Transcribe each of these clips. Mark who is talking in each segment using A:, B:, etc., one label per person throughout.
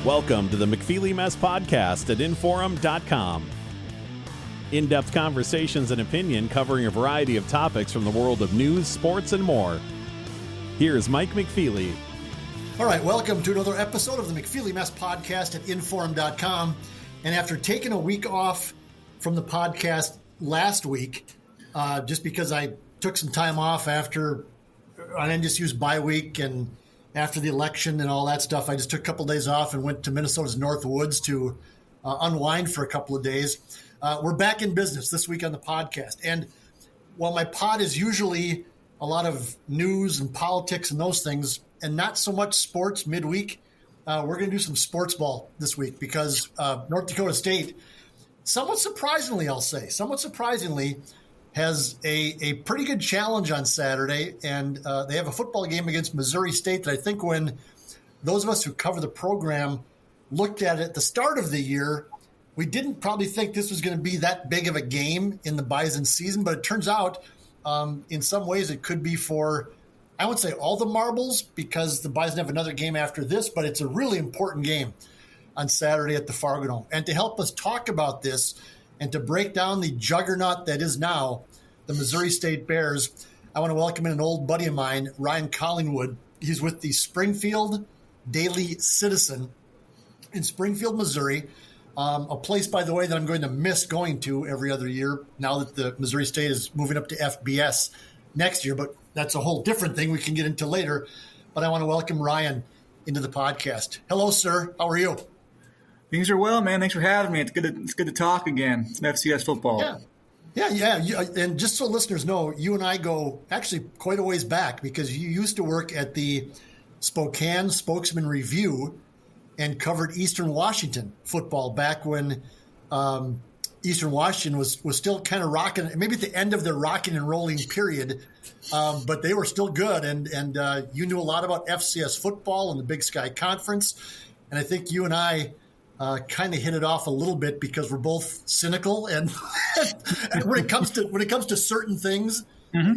A: Welcome to the McFeely Mess Podcast at Inforum.com. In-depth conversations and opinion covering a variety of topics from the world of news, sports, and more. Here's Mike McFeely.
B: All right, welcome to another episode of the McFeely Mess Podcast at Inforum.com. And after taking a week off from the podcast last week, just because I took some time off after on NDSU's bye week and after the election and all that stuff, I just took a couple of days off and went to Minnesota's North Woods to unwind for a couple of days. We're back in business this week on the podcast. And while my pod is usually a lot of news and politics and those things, and not so much sports midweek, we're going to do some sports ball this week because North Dakota State, somewhat surprisingly, has a pretty good challenge on Saturday, and they have a football game against Missouri State that I think when those of us who cover the program looked at it at the start of the year, we didn't probably think this was going to be that big of a game in the Bison season, but it turns out in some ways it could be for, I wouldn't say all the marbles because the Bison have another game after this, but it's a really important game on Saturday at the Fargodome. And to help us talk about this and to break down the juggernaut that is now the Missouri State Bears, I want to welcome in an old buddy of mine, Ryan Collingwood. He's with the Springfield Daily Citizen in Springfield, Missouri, a place, by the way, that I'm going to miss going to every other year now that the Missouri State is moving up to FBS next year. But that's a whole different thing we can get into later. But I want to welcome Ryan into the podcast. Hello, sir. How are you?
C: Things are well, man. Thanks for having me. It's good to talk again. It's FCS football.
B: Yeah. And just so listeners know, you and I go actually quite a ways back because you used to work at the Spokane Spokesman Review and covered Eastern Washington football back when Eastern Washington was still kind of rocking, maybe at the end of their rocking and rolling period, but they were still good. And you knew a lot about FCS football and the Big Sky Conference. And I think you and I kind of hit it off a little bit because we're both cynical, and when it comes to certain things, I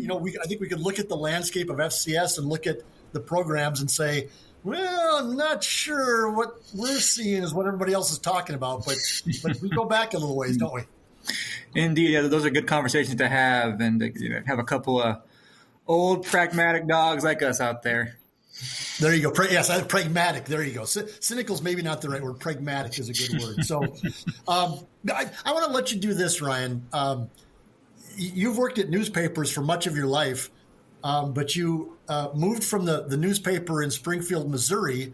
B: think we could look at the landscape of FCS and look at the programs and say, well, I'm not sure what we're seeing is what everybody else is talking about, but we go back a little ways, don't we?
C: Indeed, yeah, those are good conversations to have, and have a couple of old pragmatic dogs like us out there.
B: There you go. Pragmatic. There you go. Cynical is maybe not the right word. Pragmatic is a good word. So I want to let you do this, Ryan. You've worked at newspapers for much of your life, but you moved from the newspaper in Springfield, Missouri,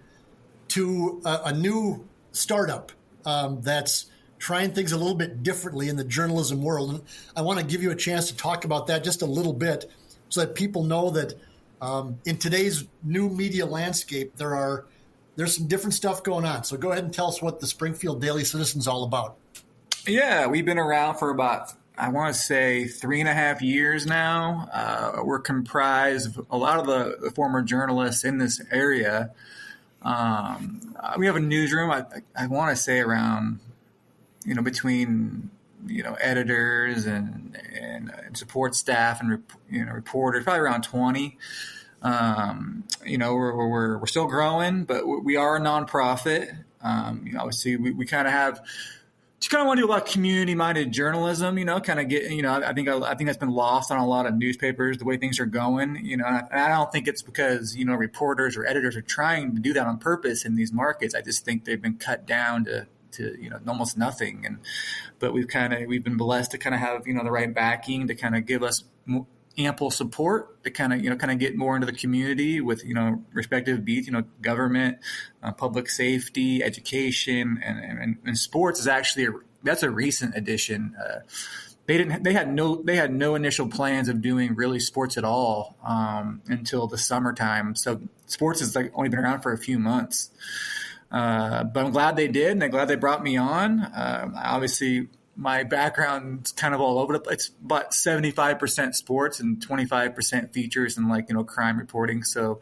B: to a new startup that's trying things a little bit differently in the journalism world. And I want to give you a chance to talk about that just a little bit so that people know that in today's new media landscape, there's some different stuff going on. So go ahead and tell us what the Springfield Daily Citizen is all about.
C: Yeah, we've been around for about, I want to say, 3.5 years now. We're comprised of a lot of the former journalists in this area. We have a newsroom, I want to say around, between editors and support staff and reporters, probably around 20. We're still growing, but we are a nonprofit. Obviously we kind of want to do a lot of community-minded journalism. I think that's been lost on a lot of newspapers the way things are going. And I don't think it's because reporters or editors are trying to do that on purpose in these markets. I just think they've been cut down to almost nothing, but we've been blessed to kind of have the right backing to kind of give us ample support to kind of get more into the community with respective beats, government, public safety, education, and sports is actually that's a recent addition. They had no initial plans of doing really sports at all until the summertime. So sports has only been around for a few months. But I'm glad they did, and I'm glad they brought me on. Obviously, my background's kind of all over the place. It's about 75% sports and 25% features and crime reporting. So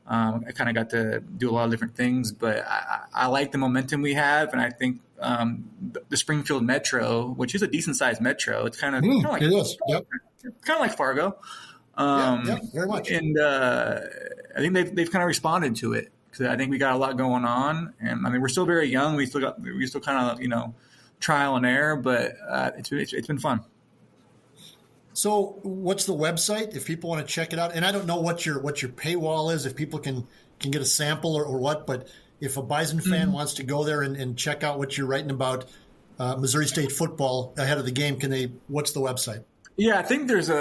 C: I kind of got to do a lot of different things. But I like the momentum we have, and I think the Springfield Metro, which is a decent-sized metro, it's kind of like
B: it is. Yep.
C: Kind of like Fargo.
B: Yeah, very much.
C: And I think they've kind of responded to it. because I think we got a lot going on, and I mean we're still very young. We still kind of trial and error, but it's been fun.
B: So, what's the website if people want to check it out? And I don't know what your paywall is, if people can get a sample or what, but if a Bison fan wants to go there and check out what you're writing about Missouri State football ahead of the game, what's the website?
C: Yeah, I think there's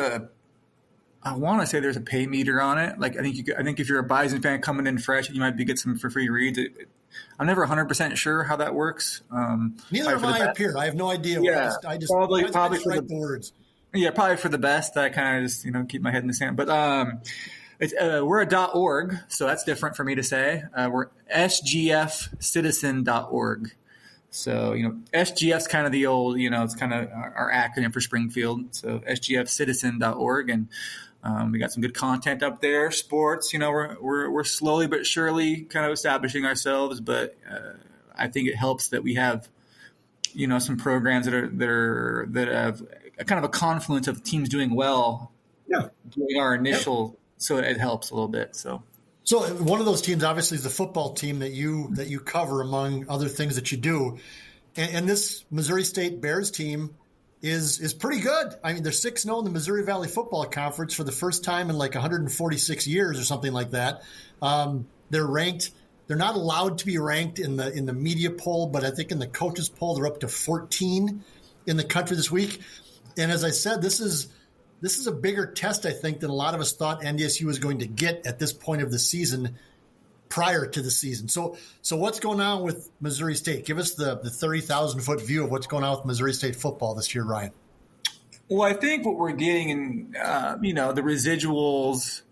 C: I want to say there's a pay meter on it. Like I think if you're a Bison fan coming in fresh, you might get some for free reads. I'm never 100% sure how that works.
B: Neither am I up here. I have no idea.
C: Yeah,
B: I just
C: probably
B: write the words.
C: Yeah, probably for the best. I kind of just keep my head in the sand. But we're a .org, so that's different for me to say. We're sgfcitizen.org. So SGF's kind of the old it's kind of our acronym for Springfield. So sgfcitizen.org, and we got some good content up there. Sports, we're slowly but surely kind of establishing ourselves, but I think it helps that we have some programs that have a kind of a confluence of teams doing well.
B: Yeah,
C: doing our initial, so it helps a little bit. So
B: one of those teams obviously is the football team that you cover among other things that you do, and this Missouri State Bears team is pretty good. I mean, they're 6-0 in the Missouri Valley Football Conference for the first time in like 146 years or something like that. They're ranked. They're not allowed to be ranked in the media poll, but I think in the coaches poll they're up to 14 in the country this week. And as I said, this is a bigger test, I think, than a lot of us thought NDSU was going to get at this point of the season prior to the season. So what's going on with Missouri State? Give us the 30,000-foot view of what's going on with Missouri State football this year, Ryan.
C: Well, I think what we're getting in, the residuals,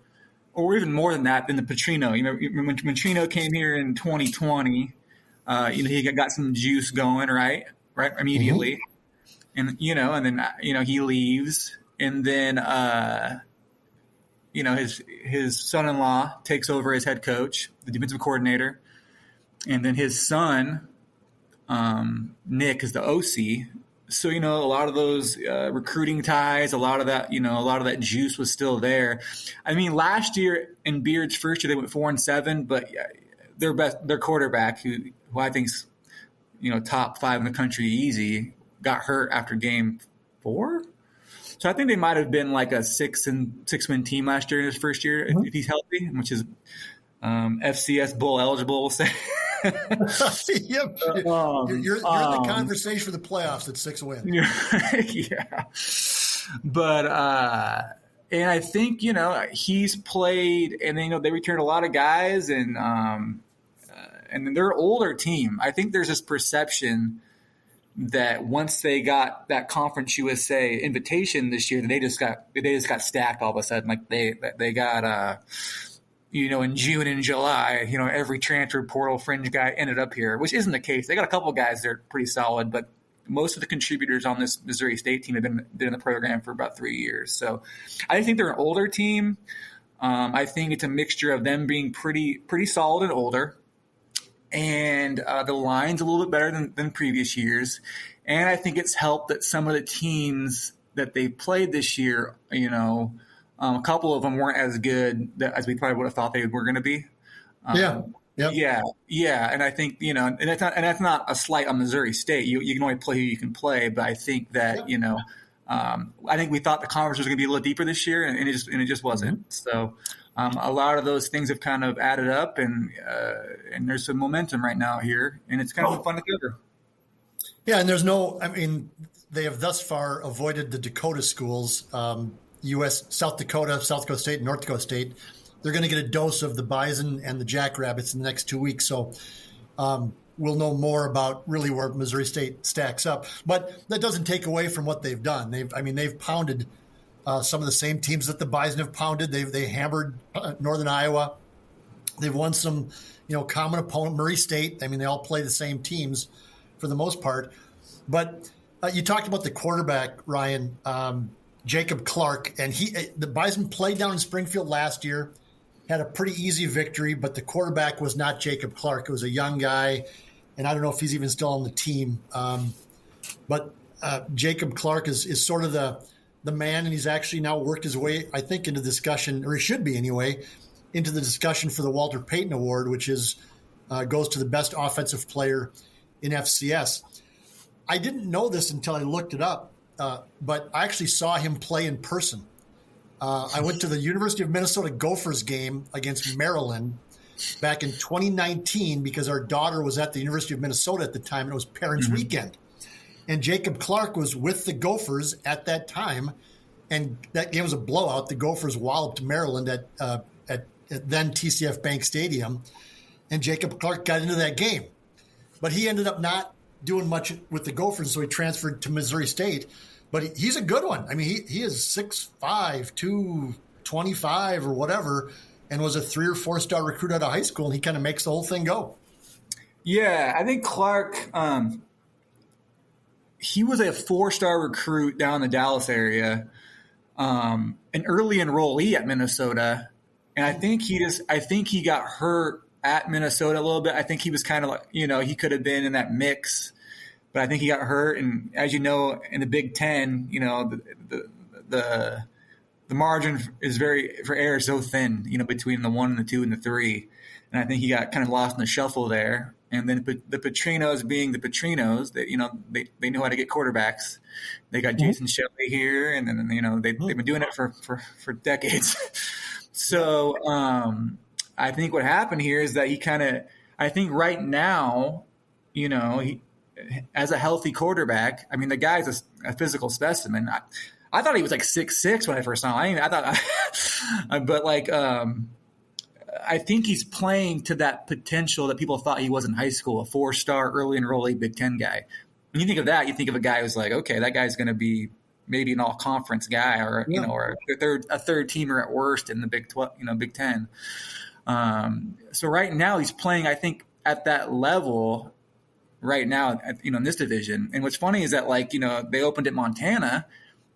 C: or even more than that, than the Petrino. When Petrino came here in 2020, he got some juice going, right immediately. Mm-hmm. And, and then, he leaves, and then, his son-in-law takes over as head coach, the defensive coordinator. And then his son, Nick, is the OC. So, a lot of those recruiting ties, a lot of that juice was still there. I mean, last year in Beard's first year, they went 4-7, but their quarterback, who I think's, top 5 in the country easy, got hurt after game 4. So I think they might have been like a 6-win team last year in his first year, if he's healthy, which is FCS bowl eligible, we'll say.
B: Yep. You're in the conversation for the playoffs at 6 wins.
C: Yeah. But and I think, he's played, and they returned a lot of guys, and they're an older team. I think there's this perception that once they got that Conference USA invitation this year, they just got stacked all of a sudden. Like they got in June and July, every transfer portal fringe guy ended up here, which isn't the case. They got a couple of guys that are pretty solid, but most of the contributors on this Missouri State team have been in the program for about 3 years. So I think they're an older team. I think it's a mixture of them being pretty solid and older. And the line's a little bit better than previous years. And I think it's helped that some of the teams that they played this year, a couple of them weren't as good as we probably would have thought they were going to be.
B: Yep.
C: Yeah. And I think, and that's not a slight on Missouri State. You can only play who you can play. But I think that, I think we thought the conference was going to be a little deeper this year, and it just wasn't. So a lot of those things have kind of added up, and there's some momentum right now here, and it's kind of fun to cover.
B: Yeah, and they have thus far avoided the Dakota schools, South Dakota State, and North Dakota State. They're going to get a dose of the Bison and the Jackrabbits in the next 2 weeks. So we'll know more about really where Missouri State stacks up. But that doesn't take away from what they've done. They've pounded some of the same teams that the Bison have pounded. They hammered Northern Iowa. They've won some, common opponent, Murray State. They all play the same teams for the most part. But you talked about the quarterback, Ryan, Jacob Clark, and the Bison played down in Springfield last year, had a pretty easy victory, but the quarterback was not Jacob Clark. It was a young guy, and I don't know if he's even still on the team. But Jacob Clark is sort of the man, and he's actually now worked his way, I think, into discussion, or he should be anyway, into the discussion for the Walter Payton Award, which is goes to the best offensive player in FCS. I didn't know this until I looked it up, but I actually saw him play in person. I went to the University of Minnesota Gophers game against Maryland back in 2019 because our daughter was at the University of Minnesota at the time, and it was Parents' Weekend. And Jacob Clark was with the Gophers at that time, and that game was a blowout. The Gophers walloped Maryland at then TCF Bank Stadium, and Jacob Clark got into that game. But he ended up not doing much with the Gophers, so he transferred to Missouri State. But he's a good one. I mean, he is 6'5", 225 or whatever, and was a 3 or 4 star recruit out of high school, and he kind of makes the whole thing go.
C: Yeah, I think Clark, he was a 4-star recruit down in the Dallas area, an early enrollee at Minnesota. And I think he got hurt at Minnesota a little bit. I think he was kind of like, he could have been in that mix, but I think he got hurt. And as you know, in the Big Ten, the margin for error is so thin, between the 1 and the 2 and the 3. And I think he got kind of lost in the shuffle there. And then the Petrinos being the Petrinos, that they know how to get quarterbacks. They got Jason Shelley here, and then they've been doing it for decades. So I think what happened here is that I think right now, he, as a healthy quarterback, I mean, the guy's a physical specimen. I thought he was like 6'6" when I first saw him. I think he's playing to that potential that people thought he was in high school, a 4-star early enrollee Big Ten guy. When you think of that, you think of a guy who's like, okay, that guy's going to be maybe an all-conference guy, or or a third teamer at worst in the Big 10. So right now he's playing, I think, at that level right now, in this division. And what's funny is that they opened at Montana,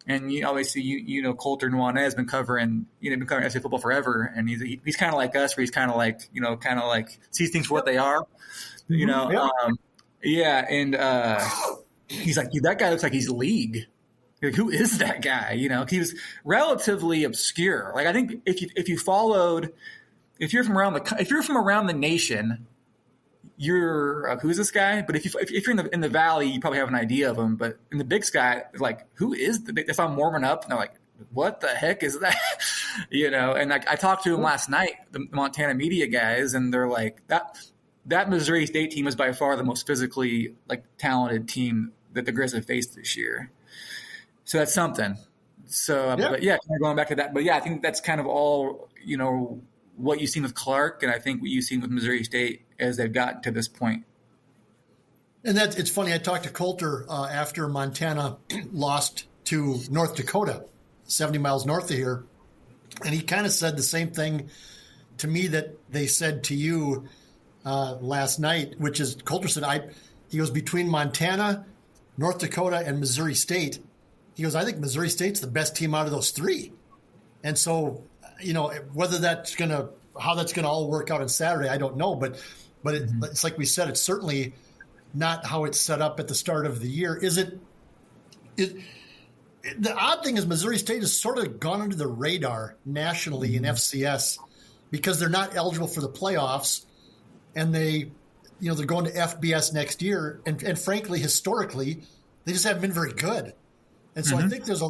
C: and obviously Colter Nwane has been covering SC football forever, and he's kind of like us, where he's kind of like sees things for what they are, he's like, dude, that guy looks like he's league. Like, who is that guy? He was relatively obscure. Like, I think if you're from around the nation, you're who's this guy? But if you're in the valley, you probably have an idea of him. But in the Big Sky, like, who is they saw him warming up, and they're like, what the heck is that? And I talked to him last night, the Montana media guys, and they're like, that Missouri State team is by far the most physically talented team that the Grizz have faced this year. So that's something. So, But going back to that. But I think that's kind of all, what you've seen with Clark, and I think what you've seen with Missouri State as they've gotten to this point.
B: And it's funny. I talked to Colter after Montana lost to North Dakota, 70 miles north of here. And he kind of said the same thing to me that they said to you last night, which is Colter said, he goes, between Montana, North Dakota, and Missouri State, he goes, I think Missouri State's the best team out of those 3. And so, whether how that's going to all work out on Saturday, I don't know. But it's like we said, it's certainly not how it's set up at the start of the year. The odd thing is Missouri State has sort of gone under the radar nationally in FCS because they're not eligible for the playoffs, and they're going to FBS next year. And frankly, historically, they just haven't been very good. And so I think there's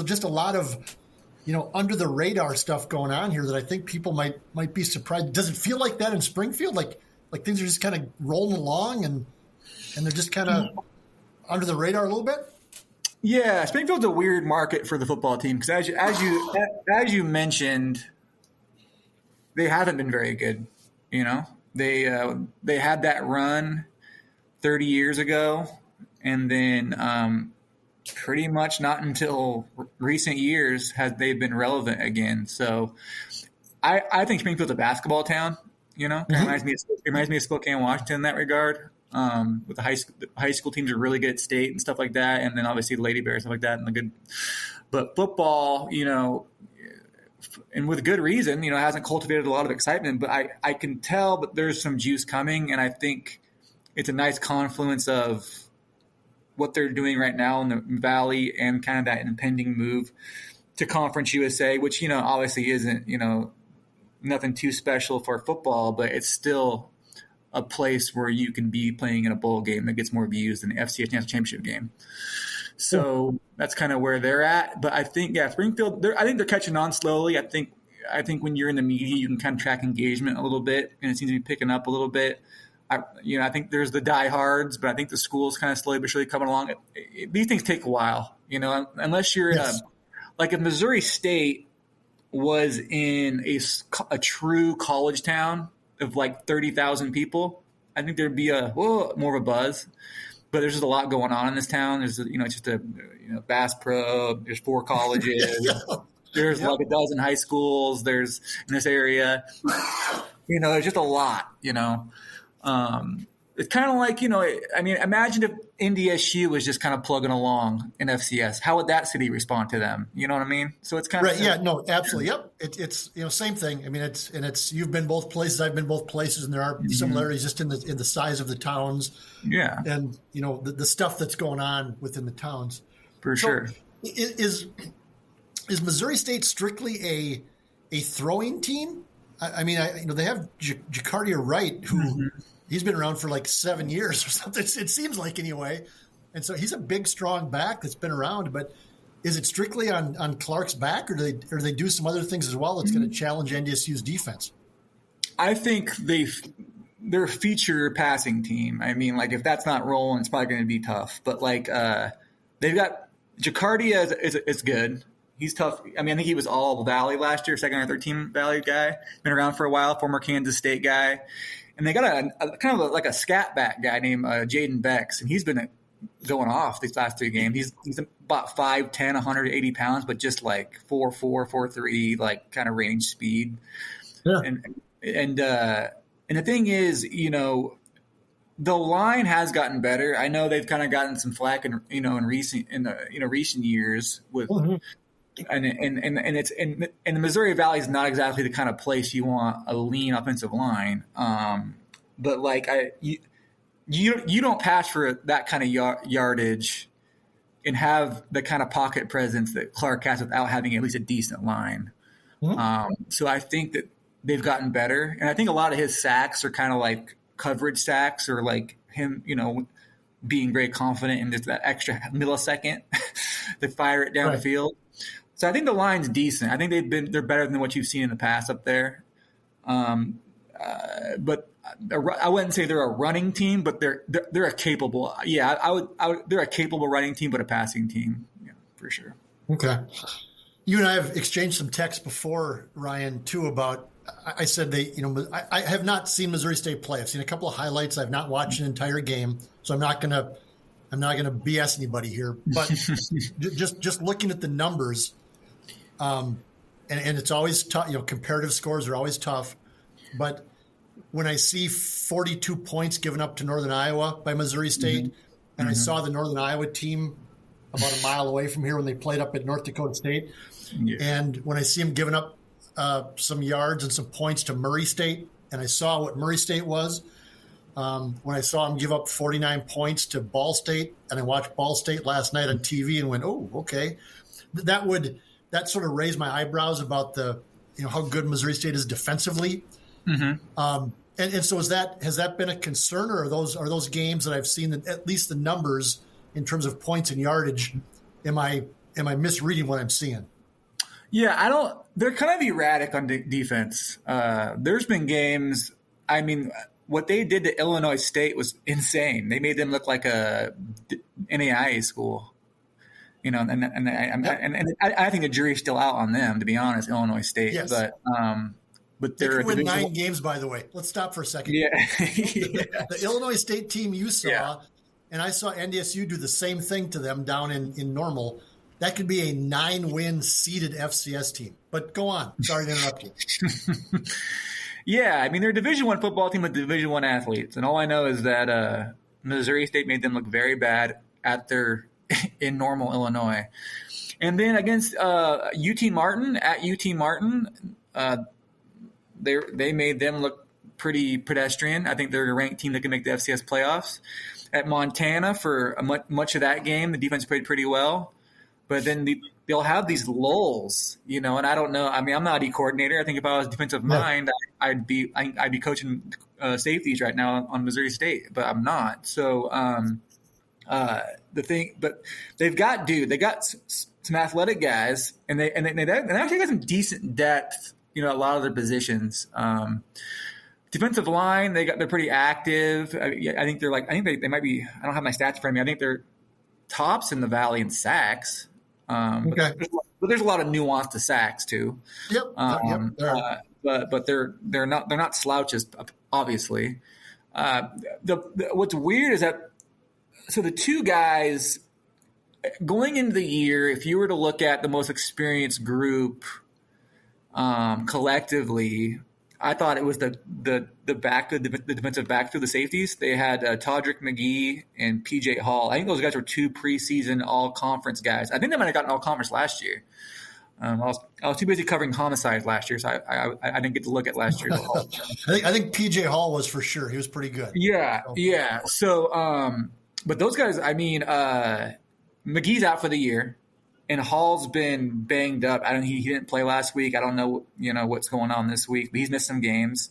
B: just a lot of under the radar stuff going on here that I think people might be surprised. Does it feel like that in Springfield? Like things are just kind of rolling along and they're just kind of under the radar a little bit?
C: Yeah, Springfield's a weird market for the football team because as you mentioned, they haven't been very good. They had that run 30 years ago, and then pretty much not until recent years has they been relevant again. So I think Springfield's a basketball town. It reminds me of Spokane, Washington in that regard. With the high school teams are really good at state and stuff like that, and then obviously the Lady Bears, stuff like that, and the good. But football, and with good reason, hasn't cultivated a lot of excitement. But I can tell that there's some juice coming, and I think it's a nice confluence of what they're doing right now in the Valley and kind of that impending move to Conference USA, which obviously isn't nothing too special for football, but it's still a place where you can be playing in a bowl game that gets more views than the FCS National Championship game. So that's kind of where they're at. But I think, Springfield, I think they're catching on slowly. I think when you're in the media, you can kind of track engagement a little bit, and it seems to be picking up a little bit. I think there's the diehards, but I think the school's kind of slowly but surely coming along. These things take a while, unless you're like if Missouri State was in a true college town of like 30,000 people, I think there'd be more of a buzz. But there's just a lot going on in this town. There's just a Bass Pro. There's 4 colleges. There's like a dozen high schools. There's in this area. There's just a lot. It's kind of like imagine if NDSU was just kind of plugging along in FCS. How would that city respond to them? You know what I mean? So it's kind of
B: right. Yeah. No. Absolutely. Yep. It's same thing. I mean, it's you've been both places. I've been both places, and there are similarities just in the size of the towns.
C: Yeah.
B: And the stuff that's going on within the towns.
C: For sure.
B: Is Missouri State strictly a throwing team? I mean, they have Jacardia Wright, who he's been around for like 7 years or something. It seems like anyway, and so he's a big, strong back that's been around. But is it strictly on Clark's back, or do they do some other things as well that's going to challenge NDSU's defense? I
C: think they're a feature passing team. I mean, like if that's not rolling, it's probably going to be tough. But like they've got Jacardia is good. He's tough. I mean, I think he was all Valley last year, second or third team Valley guy. Been around for a while, former Kansas State guy. And they got a kind of like a scat back guy named Jaden Bex, and he's been going off these last 3 games. He's about 5'10", 180 pounds, but just like 4'4", 4'3", like kind of range speed. Yeah. And the thing is, the line has gotten better. I know they've kind of gotten some flack in recent years with. Mm-hmm. And the Missouri Valley is not exactly the kind of place you want a lean offensive line. But like you don't pass for that kind of yardage and have the kind of pocket presence that Clark has without having at least a decent line. Mm-hmm. So I think that they've gotten better, and I think a lot of his sacks are kind of like coverage sacks, or like him, being very confident in just that extra millisecond to fire it down the field. So I think the line's decent. I think they're better than what you've seen in the past up there. But I wouldn't say they're a running team, but they're a capable. Yeah, I would. They're a capable running team, but a passing team, for sure.
B: Okay. You and I have exchanged some texts before, Ryan, too, about. I said I have not seen Missouri State play. I've seen a couple of highlights. I've not watched an entire game, so I'm not gonna BS anybody here. But just looking at the numbers. And it's always tough. Comparative scores are always tough. But when I see 42 points given up to Northern Iowa by Missouri State, and I saw the Northern Iowa team about a mile away from here when they played up at North Dakota State, and when I see them giving up some yards and some points to Murray State, and I saw what Murray State was, when I saw them give up 49 points to Ball State, and I watched Ball State last night on TV and went, oh, okay, that sort of raised my eyebrows about how good Missouri State is defensively. Mm-hmm. And so has that been a concern, or are those games that I've seen that at least the numbers in terms of points and yardage, am I misreading what I'm seeing?
C: Yeah, they're kind of erratic on defense. There's been games, I mean, what they did to Illinois State was insane. They made them look like a NAIA school. And I think the jury's still out on them, to be honest, Illinois State.
B: Yes.
C: But
B: they
C: they're
B: can win 9 games, by the way. Let's stop for a second.
C: Yeah.
B: The Illinois State team you saw, and I saw NDSU do the same thing to them down in Normal. That could be a 9-win seeded FCS team. But go on. Sorry to interrupt you.
C: Yeah, I mean, they're a Division I football team with Division I athletes. And all I know is that Missouri State made them look very bad in Normal, Illinois. And then against UT Martin, they made them look pretty pedestrian. I think they're a ranked team that can make the FCS playoffs. At Montana, for much of that game, the defense played pretty well. but then they'll have these lulls, and I don't know. I mean, I'm not a D coordinator. I think if I was defensive mind, I'd be coaching safeties right now on Missouri State, but I'm not. So but they've got some athletic guys, and they actually got some decent depth, at a lot of their positions. Defensive line, they're pretty active. I think they might be. I don't have my stats in front of me. I think they're tops in the Valley in sacks.
B: Okay.
C: But there's a lot of nuance to sacks too.
B: Yep.
C: But they're not slouches, obviously. What's weird is that the two guys going into the year, if you were to look at the most experienced group collectively, I thought it was the defensive back to the safeties. They had Todrick McGee and PJ Hall. I think those guys were two preseason all-conference guys. I think they might have gotten all-conference last year. I was too busy covering homicides last year, so I didn't get to look at last year's.
B: I think PJ Hall was for sure. He was pretty good.
C: Yeah. So, but those guys, I mean, McGee's out for the year. And Hall's been banged up. He didn't play last week. I don't know, what's going on this week, but he's missed some games.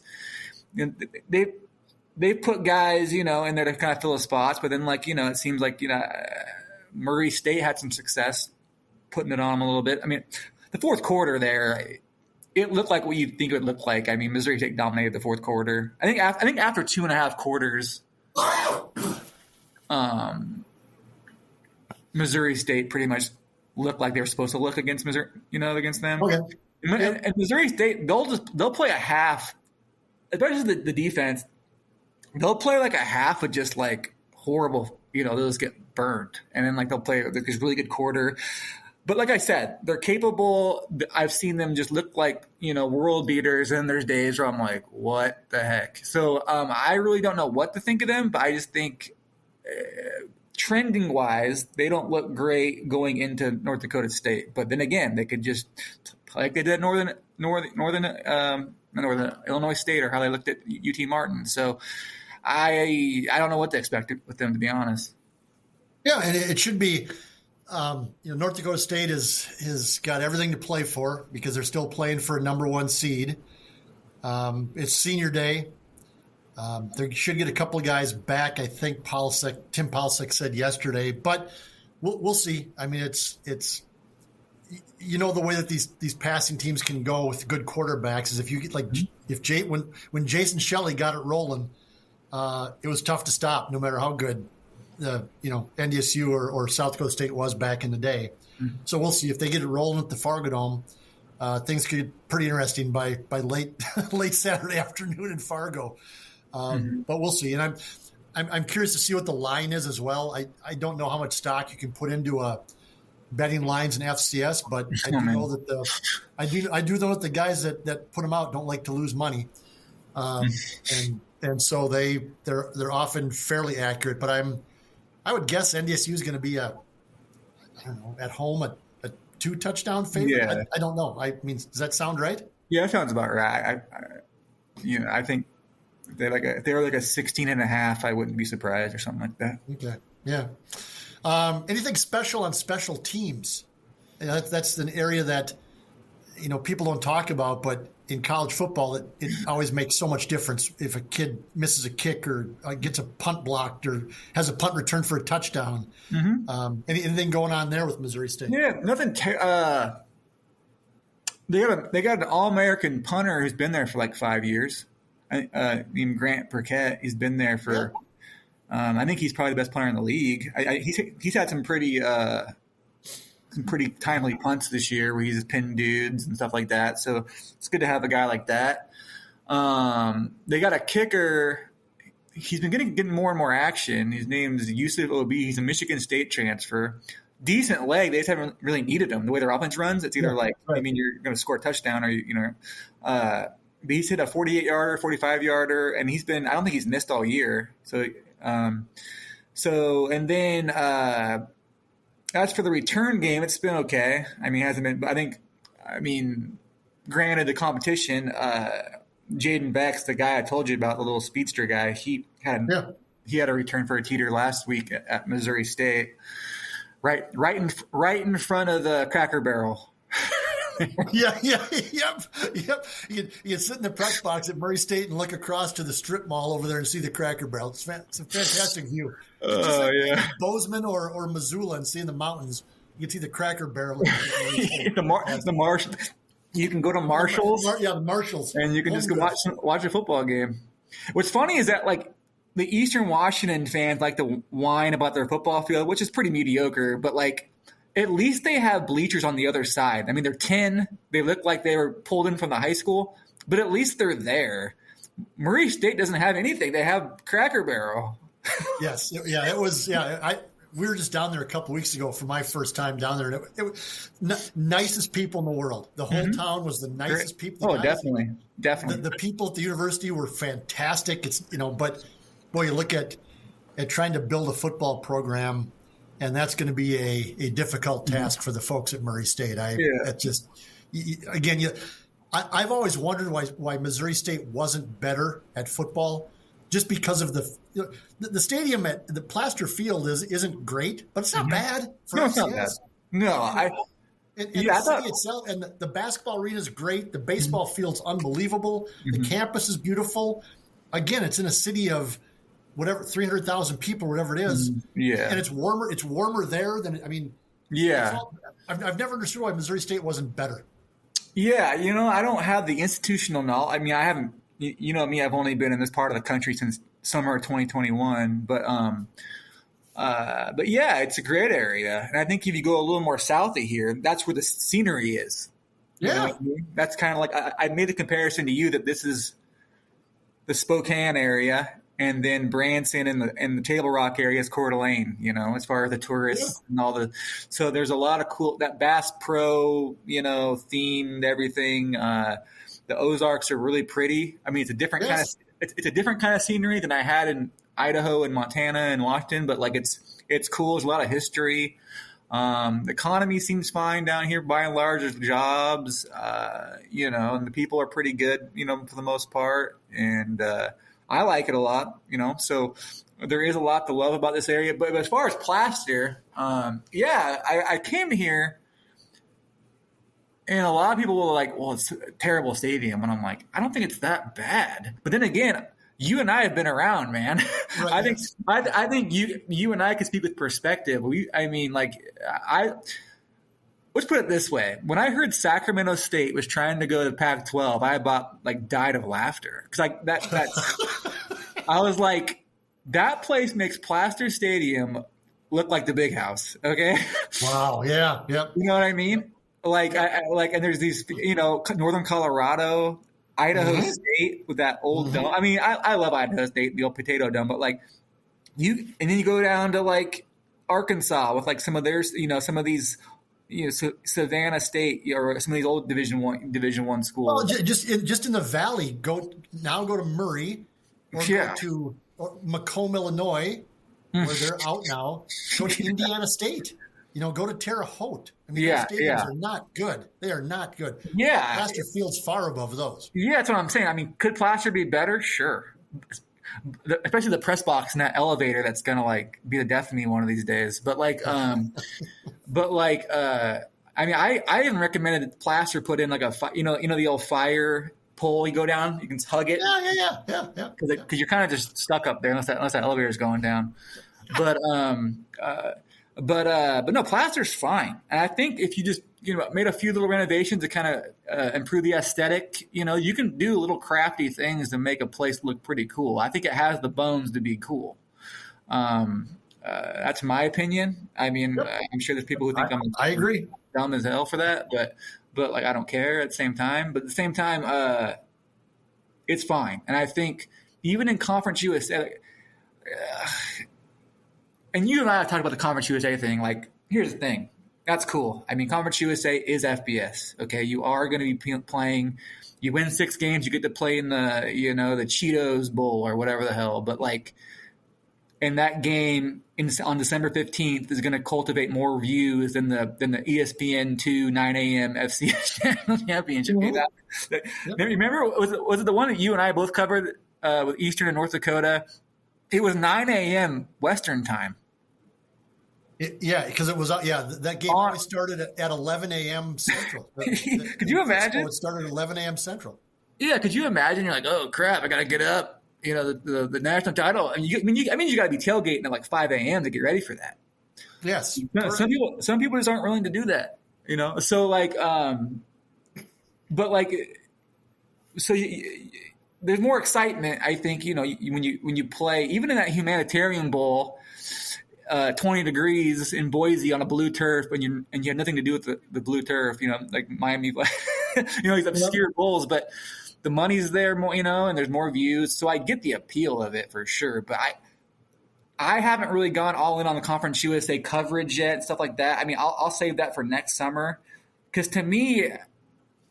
C: They put guys, in there to kind of fill the spots, but then it seems like Murray State had some success putting it on them a little bit. I mean, the fourth quarter there, it looked like what you'd think it would look like. I mean, Missouri State dominated the fourth quarter. I think after 2.5 quarters, Missouri State pretty much look like they were supposed to look against Missouri, against them.
B: Okay.
C: And Missouri State, they'll play a half, especially the defense. They'll play like a half of just like horrible, they'll just get burned, and then they'll play this really good quarter. But like I said, they're capable. I've seen them just look like world beaters, and there's days where I'm like, what the heck? So I really don't know what to think of them, but I just think. Trending wise, they don't look great going into North Dakota State. But then again, they could just play like they did at Northern Illinois State, or how they looked at UT Martin. So I don't know what to expect with them, to be honest.
B: Yeah, and it should be. North Dakota State has got everything to play for because they're still playing for a number 1 seed. It's senior day. They should get a couple of guys back. I think Tim Paulsek said yesterday, but we'll see. I mean, it's the way that these passing teams can go with good quarterbacks is if you get when Jason Shelley got it rolling, it was tough to stop no matter how good NDSU or South Dakota State was back in the day. Mm-hmm. So we'll see if they get it rolling at the Fargodome. Things could get pretty interesting by late Saturday afternoon in Fargo. But we'll see. And I'm curious to see what the line is as well. I don't know how much stock you can put into betting lines in FCS, but I do know that I do know that the guys that put them out don't like to lose money. And so they're often fairly accurate, but I would guess NDSU is going to be at home a 2 touchdown favorite. Yeah. I don't know. I mean, does that sound right?
C: Yeah, that sounds about right. I think if they were like a 16.5, I wouldn't be surprised or something like that.
B: Okay. Yeah. Anything special on special teams? That's an area that, people don't talk about, but in college football, it always makes so much difference if a kid misses a kick or gets a punt blocked or has a punt return for a touchdown. Mm-hmm. Anything going on there with Missouri State?
C: Yeah, nothing. They got an All-American punter who's been there for like 5 years. Named Grant Burkett. He's been there for. Yeah. I think he's probably the best punter in the league. He's had some pretty timely punts this year where he's pinned dudes and stuff like that. So it's good to have a guy like that. They got a kicker. He's been getting more and more action. His name's Yusuf Obi. He's a Michigan State transfer. Decent leg. They just haven't really needed him. The way their offense runs, it's either you're going to score a touchdown or but he's hit a 48-yarder, 45-yarder, and I don't think he's missed all year. So and then as for the return game, it's been okay. I mean, it hasn't been, granted the competition, Jaden Beck's the guy I told you about, the little speedster guy. He had a return for a teeter last week at Missouri State. right in front of the Cracker Barrel.
B: Yep. You can sit in the press box at Murray State and look across to the strip mall over there and see the Cracker Barrel. It's a fantastic view. It's just like Bozeman or Missoula and seeing the mountains. You can see the Cracker Barrel.
C: the Marshall. You can go to Marshall's.
B: The Marshalls.
C: And you can just go watch a football game. What's funny is that, like, the Eastern Washington fans like to whine about their football field, which is pretty mediocre, but, like, at least they have bleachers on the other side. I mean, they're tin. They look like they were pulled in from the high school, but at least they're there. Murray State doesn't have anything. They have Cracker Barrel.
B: Yes. Yeah, it was. Yeah, we were just down there a couple weeks ago for my first time down there. And it was nicest people in the world. The whole town was the nicest people.
C: Oh, definitely.
B: The people at the university were fantastic. It's, but boy, you look at trying to build a football program, and that's going to be a difficult task for the folks at Murray State. I've always wondered why Missouri State wasn't better at football, just because of the stadium at the Plaster Field isn't great, but it's not bad.
C: It's not bad. No,
B: the city itself, and the basketball arena is great. The baseball field's unbelievable. The campus is beautiful. Again, it's in a city of whatever 300,000 people, whatever it is.
C: Yeah,
B: and it's warmer. It's warmer there than I've never understood why Missouri State wasn't better.
C: Yeah, I don't have the institutional knowledge. I mean, I haven't. You know me, I've only been in this part of the country since summer of 2021. But yeah, it's a great area, and I think if you go a little more south of here, that's where the scenery is. You know what I mean? That's kind of like I made the comparison to you that this is the Spokane area, and then Branson and the Table Rock area is Coeur d'Alene, as far as the tourists and all the. So there's a lot of cool, that Bass Pro, themed everything. The Ozarks are really pretty. I mean, it's a different kind of scenery than I had in Idaho and Montana and Washington, but like it's cool. There's a lot of history. The economy seems fine down here by and large. There's jobs, and the people are pretty good, for the most part. And I like it a lot, so there is a lot to love about this area. But as far as Plaster, I came here and a lot of people were like, well, it's a terrible stadium. And I'm like, I don't think it's that bad. But then again, you and I have been around, man. Right, I think you and I can speak with perspective. Let's put it this way. When I heard Sacramento State was trying to go to Pac-12, I about died of laughter. Because I was like, that place makes Plaster Stadium look like the Big House. Okay.
B: Wow. Yeah. Yep.
C: You know what I mean? And there's these, Northern Colorado, Idaho State with that old dome. I mean, I love Idaho State, the old potato dome, but and then you go down to Arkansas with some of their, some of these, Savannah State or some of these old Division One schools.
B: Well, just in the Valley, go to Murray or go to Macomb, Illinois, where they're out now. Go to Indiana State. Go to Terre Haute. I mean, those stadiums are not good. They are not good.
C: Yeah.
B: Plaster Field's far above those.
C: Yeah, that's what I'm saying. I mean, could Plaster be better? Sure. Especially the press box and that elevator that's going to be the death of me one of these days. But I even recommended that Plaster put in the old fire pole you go down, you can hug it.
B: Yeah.
C: Because you're kind of just stuck up there unless that elevator is going down. But no, Plaster's fine. And I think if you just made a few little renovations to kind of improve the aesthetic, you can do little crafty things to make a place look pretty cool. I think it has the bones to be cool. That's my opinion. I mean, I'm sure there's people who think
B: I agree,
C: dumb as hell for that, but I don't care at the same time. But at the same time, it's fine. And I think even in Conference USA. And you and I have talked about the Conference USA thing. Here's the thing. That's cool. I mean, Conference USA is FBS. Okay, you are going to be playing. You win 6 games, you get to play in the the Cheetos Bowl or whatever the hell. But and that game on December 15th is going to cultivate more views than the ESPN2 9 a.m. FCS championship game. Remember, was it the one that you and I both covered with Eastern and North Dakota? It was 9 a.m. Western time.
B: Because it was that game always started at 11 a.m. Central.
C: Could you imagine?
B: It started at 11 a.m. Central.
C: Yeah, could you imagine? You're like, oh crap, I got to get up. The national title. And you got to be tailgating at like 5 a.m. to get ready for that.
B: Yes.
C: Some people just aren't willing to do that. So like, but like, so there's more excitement. I think when you play even in that humanitarian bowl. 20 degrees in Boise on a blue turf, and you have nothing to do with the blue turf, like Miami, these obscure bowls, but the money's there more, and there's more views. So I get the appeal of it for sure, but I haven't really gone all in on the Conference USA coverage yet and stuff like that. I mean, I'll save that for next summer, because to me,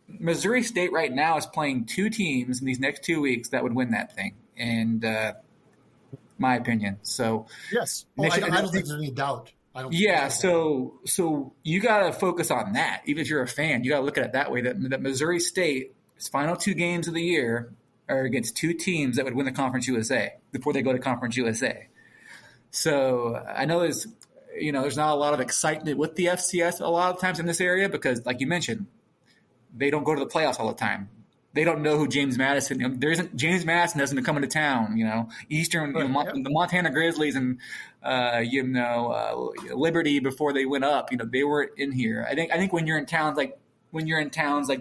C: Missouri State right now is playing two teams in these next 2 weeks that would win that thing. And, my opinion. So
B: yes, I don't think there's any doubt.
C: So you got to focus on that. Even if you're a fan, you got to look at it that way. That Missouri State's final two games of the year are against two teams that would win the Conference USA before they go to Conference USA. So I know there's not a lot of excitement with the FCS a lot of times in this area because, like you mentioned, they don't go to the playoffs all the time. They don't know who James Madison. James Madison doesn't come into town. Eastern, the Montana Grizzlies and Liberty before they went up. They were in here. I think when you're in towns like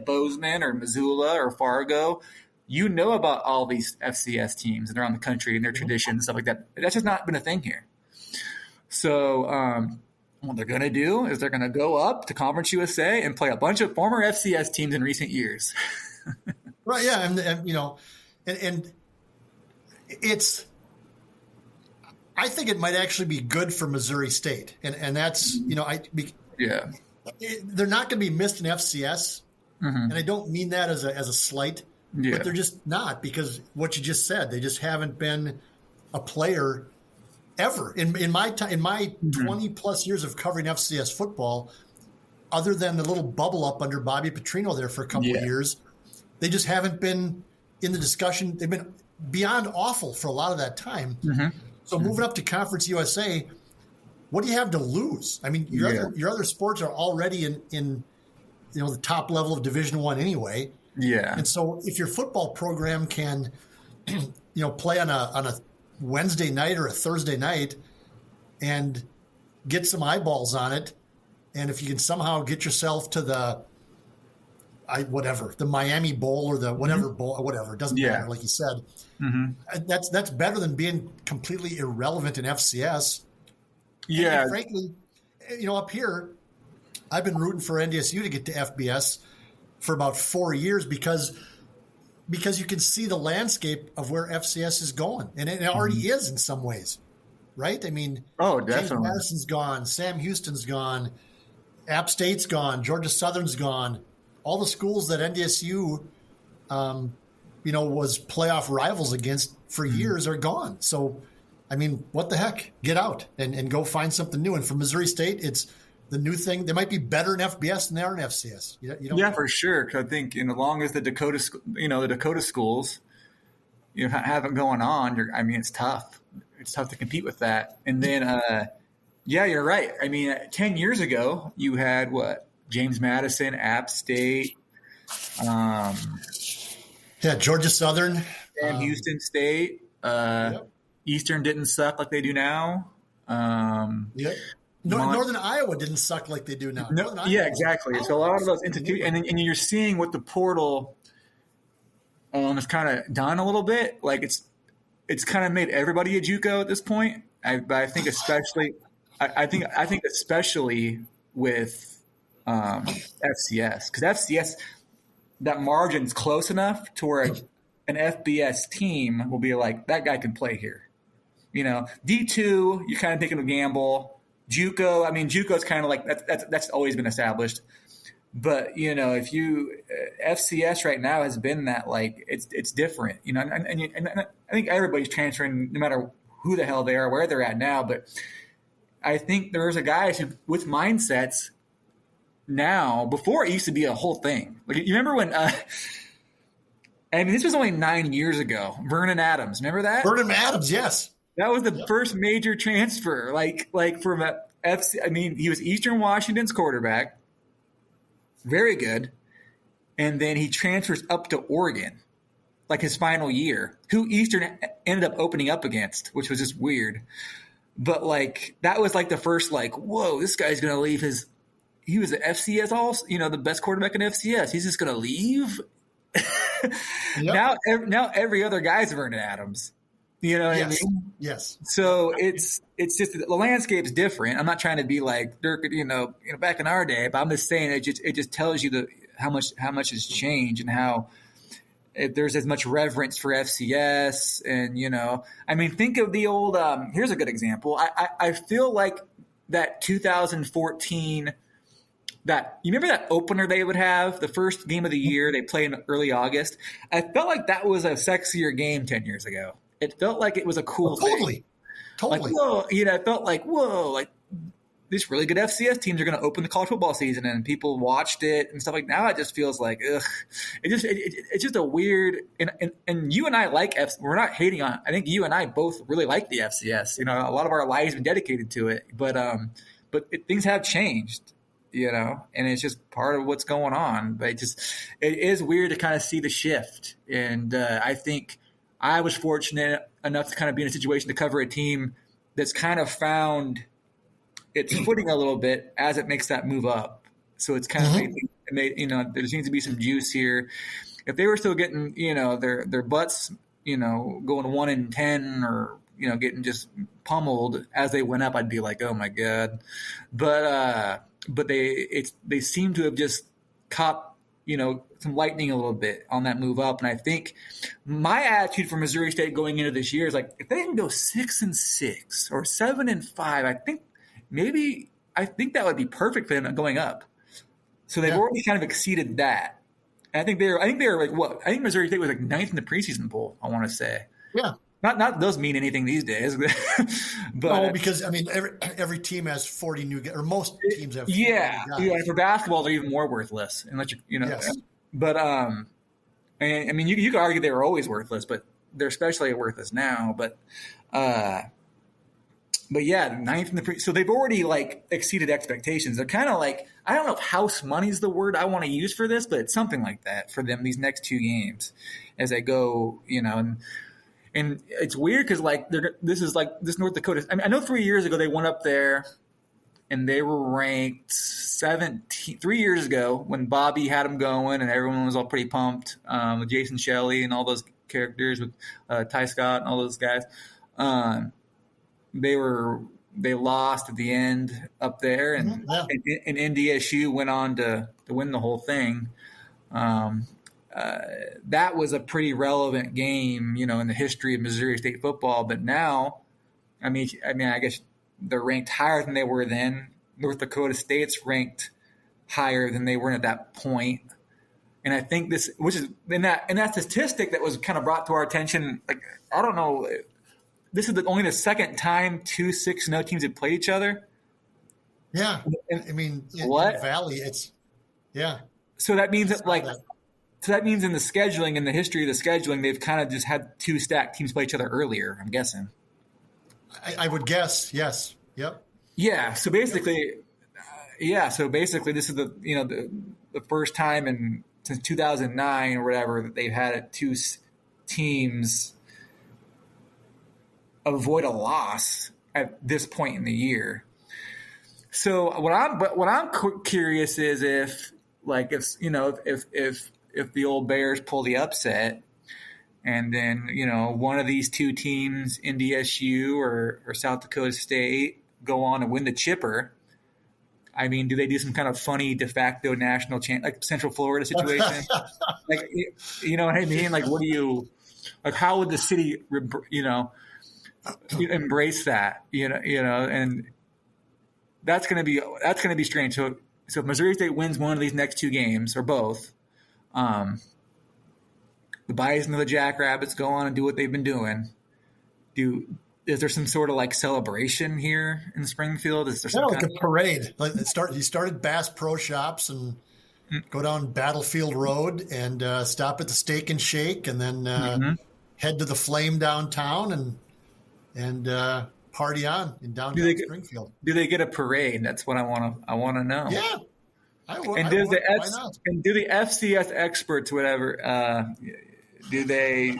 C: Bozeman or Missoula or Fargo, about all these FCS teams and around the country and their traditions and stuff like that. That's just not been a thing here. So what they're going to do is they're going to go up to Conference USA and play a bunch of former FCS teams in recent years.
B: Right. Yeah. And it's, I think it might actually be good for Missouri State. And that's, they're not going to be missed in FCS. Mm-hmm. And I don't mean that as a slight, but they're just not, because what you just said, they just haven't been a player ever in my time, in my 20 plus years of covering FCS football, other than the little bubble up under Bobby Petrino there for a couple of years. They just haven't been in the discussion. They've been beyond awful for a lot of that time. Mm-hmm. So moving up to Conference USA, what do you have to lose? I mean, your other sports are already in the top level of Division I anyway. Yeah. And so if your football program can, play on a Wednesday night or a Thursday night and get some eyeballs on it, and if you can somehow get yourself to the Miami Bowl or the whatever bowl, whatever, it doesn't matter, like you said. Mm-hmm. That's better than being completely irrelevant in FCS. Yeah. And frankly, up here, I've been rooting for NDSU to get to FBS for about 4 years because you can see the landscape of where FCS is going. And it already is in some ways, right? I mean,
C: definitely.
B: James Madison's gone, Sam Houston's gone, App State's gone, Georgia Southern's gone. All the schools that NDSU, was playoff rivals against for years are gone. So, I mean, what the heck? Get out and go find something new. And for Missouri State, it's the new thing. They might be better in FBS than they are in FCS.
C: For sure. Because I think, as long as the Dakota schools, have it going on, it's tough. It's tough to compete with that. And then, you're right. I mean, 10 years ago, you had James Madison, App State,
B: Georgia Southern,
C: and Houston State. Eastern didn't suck like they do now.
B: Northern Iowa didn't suck like they do now.
C: Exactly. So a lot of those institutions, and you're seeing what the portal has kind of done a little bit. Like it's kind of made everybody a JUCO at this point. But I think especially, I think especially with FCS, because FCS, that margin's close enough to where an FBS team will be like, that guy can play here. D2, you're kind of taking a gamble. JUCO, JUCO's kind of like that's always been established. But if you FCS right now has been that, like, it's different. And I think everybody's transferring no matter who the hell they are, where they're at now. But I think there's a guys who with mindsets. Now, before it used to be a whole thing. Like, you remember when this was only 9 years ago. Vernon Adams, remember that?
B: Vernon Adams, yes.
C: That was the first major transfer, like from he was Eastern Washington's quarterback, very good, and then he transfers up to Oregon, like his final year, who Eastern ended up opening up against, which was just weird. But like that was like the first like, whoa, this guy's gonna leave his. He was the FCS the best quarterback in FCS. He's just gonna leave. Yep. Now every other guy's Vernon Adams. You know what I mean?
B: Yes.
C: So it's just the landscape's different. I'm not trying to be like Dirk, back in our day, but I'm just saying it just tells you how much has changed and how if there's as much reverence for FCS and think of the old. Here's a good example. I feel like that 2014. That you remember that opener they would have the first game of the year they play in early August. I felt like that was a sexier game 10 years ago. It felt like it was a cool thing.
B: Totally.
C: Like, whoa, I felt like like these really good FCS teams are going to open the college football season, and people watched it and stuff like. Now it just feels like ugh. It's just a weird and you and I like we're not hating on it. I think you and I both really like the FCS. A lot of our lives have been dedicated to it, but things have changed. And it's just part of what's going on. But it is weird to kind of see the shift. And I think I was fortunate enough to kind of be in a situation to cover a team that's kind of found its footing a little bit as it makes that move up. So it's kind of made there seems to be some juice here. If they were still getting, their butts, going 1-10 or, getting just pummeled as they went up, I'd be like, oh my God. But they seem to have just caught some lightning a little bit on that move up, and I think my attitude for Missouri State going into this year is like if they can go 6-6 or 7-5, I think that would be perfect for them going up. So they've already kind of exceeded that, and I think they were like what I think Missouri State was like 9th in the preseason poll. I want to say Not those mean anything these days, but
B: because every team has 40 new guys, or most teams have 40 new guys.
C: For basketball they're even more worthless unless
B: Yes.
C: But you could argue they were always worthless, but they're especially worthless now. But 9th in the so they've already like exceeded expectations. They're kind of like I don't know if house money is the word I want to use for this, but it's something like that for them these next 2 games as they go, And it's weird because this North Dakota. I know 3 years ago they went up there, and they were ranked 17. 3 years ago when Bobby had them going, and everyone was all pretty pumped with Jason Shelley and all those characters with Ty Scott and all those guys. They lost at the end up there, and NDSU went on to win the whole thing. That was a pretty relevant game, in the history of Missouri State football. But now, I guess they're ranked higher than they were then. North Dakota State's ranked higher than they were at that point. And I think which is in that statistic that was kind of brought to our attention. Like I don't know, this is only the second time 2 6-0 teams have played each other.
B: Yeah, in Valley, it's
C: So that means that So that means in the scheduling, in the history of the scheduling, they've kind of just had 2 stacked teams play each other earlier, I'm guessing.
B: I would guess, yes. Yep.
C: Yeah. So basically, this is the first time since 2009 or whatever that they've had 2 teams avoid a loss at this point in the year. So what I'm curious is if the old Bears pull the upset and then, one of these 2 teams, NDSU or South Dakota State, go on and win the chipper, do they do some kind of funny de facto national like Central Florida situation? Like, you know what I mean? Like, how would the city, embrace that, and that's going to be strange. So if Missouri State wins one of these next 2 games or both, the Bison or the Jackrabbits go on and do what they've been doing. Is there some sort of like celebration here in Springfield? Is there some
B: like a parade? He started Bass Pro Shops and go down Battlefield Road and stop at the Steak and Shake, and then head to the Flame downtown and party on in downtown Springfield.
C: Do they get a parade? That's what I want to know.
B: Yeah.
C: Why not? And do the FCS experts, whatever, do they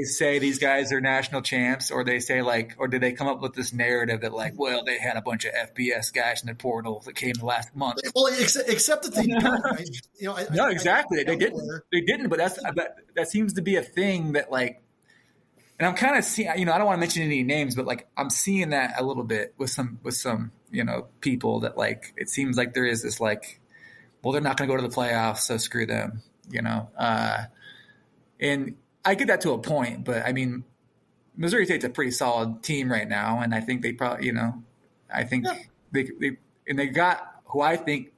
C: say these guys are national champs, or they say or do they come up with this narrative that well, they had a bunch of FBS guys in the portal that came last month?
B: Well, except that they don't.
C: No, exactly. They didn't. But that seems to be a thing that and I'm kind of seeing. I don't want to mention any names, but I'm seeing that a little bit with some people that it seems like there is this well, they're not going to go to the playoffs, so screw them. And I get that to a point, but I mean, Missouri State's a pretty solid team right now, and I think they probably, I think they got who I think,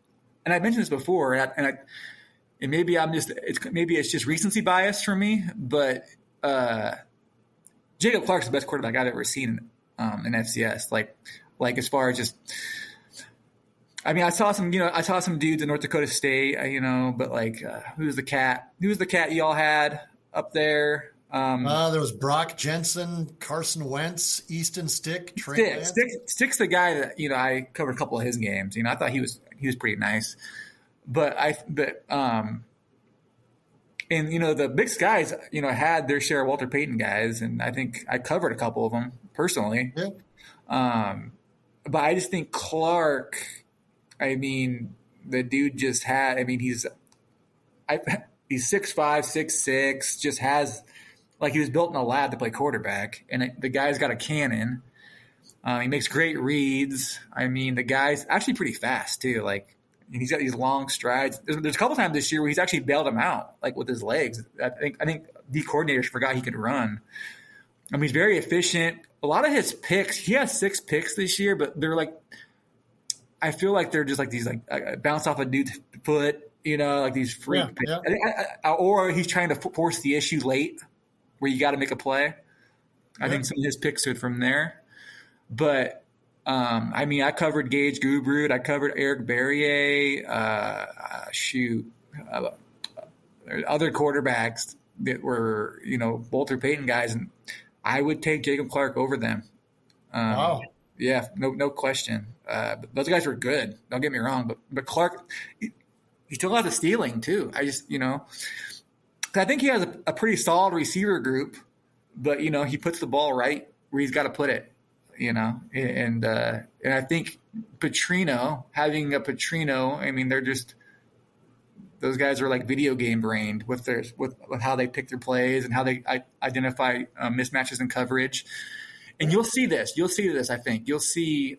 C: and I mentioned this before, and maybe it's just recency bias for me, but Jacob Clark's the best quarterback I've ever seen in FCS. As far as just, I mean, I saw some dudes in North Dakota State, but who's the cat y'all had up there?
B: There was Brock Jensen, Carson Wentz, Easton Stick, Trey Lance.
C: Stick's the guy that I covered a couple of his games. I thought he was pretty nice, and the Big Skies had their share of Walter Payton guys, and I think I covered a couple of them personally.
B: Yeah.
C: But I just think Clark, I mean, the dude just had. I mean, he's 6'5", 6'6", just has he was built in a lab to play quarterback, and the guy's got a cannon. He makes great reads. I mean, the guy's actually pretty fast too. And he's got these long strides. There's a couple times this year where he's actually bailed him out, with his legs. I think the coordinators forgot he could run. I mean, he's very efficient. A lot of his picks, he has 6 picks this year, but they're I feel like they're just these bounce off a dude's foot, these freak picks.
B: Yeah.
C: Or he's trying to force the issue late, where you got to make a play. I think some of his picks are from there, but. I mean, I covered Gage Gubrud. I covered Eric Berrier. Other quarterbacks that were, Walter Payton guys, and I would take Jacob Clark over them.
B: Wow.
C: Yeah, no question. But those guys were good. Don't get me wrong, but Clark, he still has the stealing too. I just, I think he has a pretty solid receiver group, but he puts the ball right where he's got to put it. And I think having a Petrino, I mean, they're just, those guys are video game brained with how they pick their plays and how they identify mismatches in coverage. And you'll see this, I think you'll see,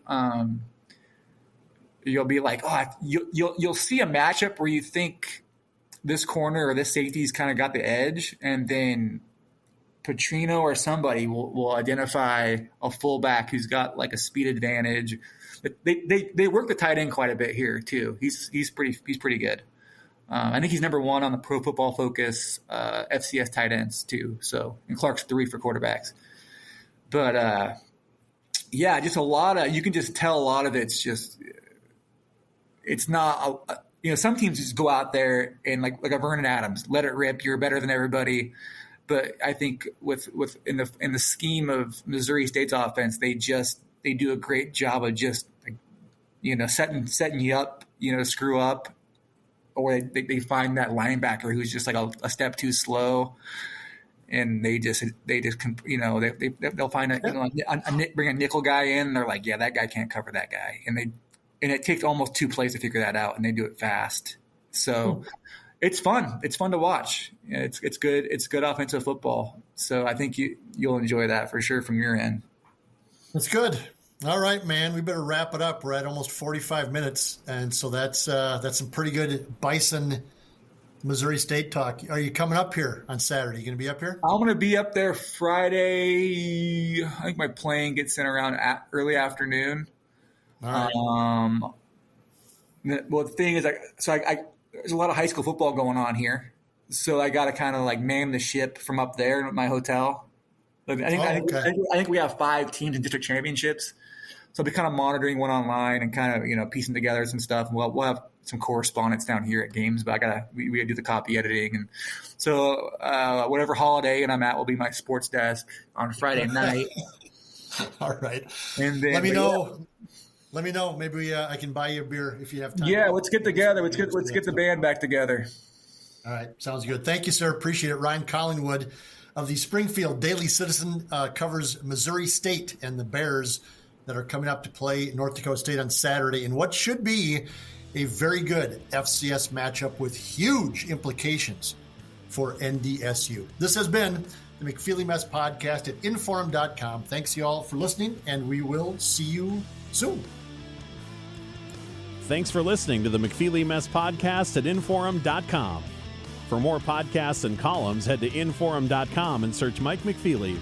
C: you'll be you'll see a matchup where you think this corner or this safety's kind of got the edge, and then Petrino or somebody will identify a fullback who's got a speed advantage. But they work the tight end quite a bit here too. He's pretty good. I think he's number 1 on the Pro Football Focus FCS tight ends too. So, and Clark's 3 for quarterbacks. But just a lot of, you can just tell a lot of it's just, it's not some teams just go out there and like a Vernon Adams, let it rip. You're better than everybody. But I think in the scheme of Missouri State's offense, they do a great job of just setting you up, to screw up, or they find that linebacker who's just a step too slow, and they'll find bring a nickel guy in. They're like, yeah, that guy can't cover that guy, and it takes almost 2 plays to figure that out, and they do it fast. So. It's fun. It's fun to watch. It's good. It's good offensive football. So I think you'll enjoy that for sure from your end.
B: That's good. All right, man. We better wrap it up. We're at almost 45 minutes, and so that's some pretty good Bison, Missouri State talk. Are you coming up here on Saturday? You going to be up here?
C: I'm going to be up there Friday. I think my plane gets in around early afternoon.
B: All right.
C: Well, the thing is, there's a lot of high school football going on here, so I got to kind of man the ship from up there at my hotel. I think we have 5 teams in district championships, so I'll be kind of monitoring one online and kind of piecing together some stuff. We'll have some correspondence down here at games, but we got to do the copy editing, and so whatever holiday and I'm at will be my sports desk on Friday night.
B: All right.
C: And then
B: Let me know. Let me know. Maybe I can buy you a beer if you have time.
C: Yeah, let's get together. Let's get the band back together.
B: All right. Sounds good. Thank you, sir. Appreciate it. Ryan Collingwood of the Springfield Daily Citizen covers Missouri State and the Bears that are coming up to play North Dakota State on Saturday in what should be a very good FCS matchup with huge implications for NDSU. This has been the McFeely Mess Podcast at Inforum.com. Thanks, you all, for listening, and we will see you soon.
A: Thanks for listening to the McFeely Mess Podcast at Inforum.com. For more podcasts and columns, head to Inforum.com and search Mike McFeely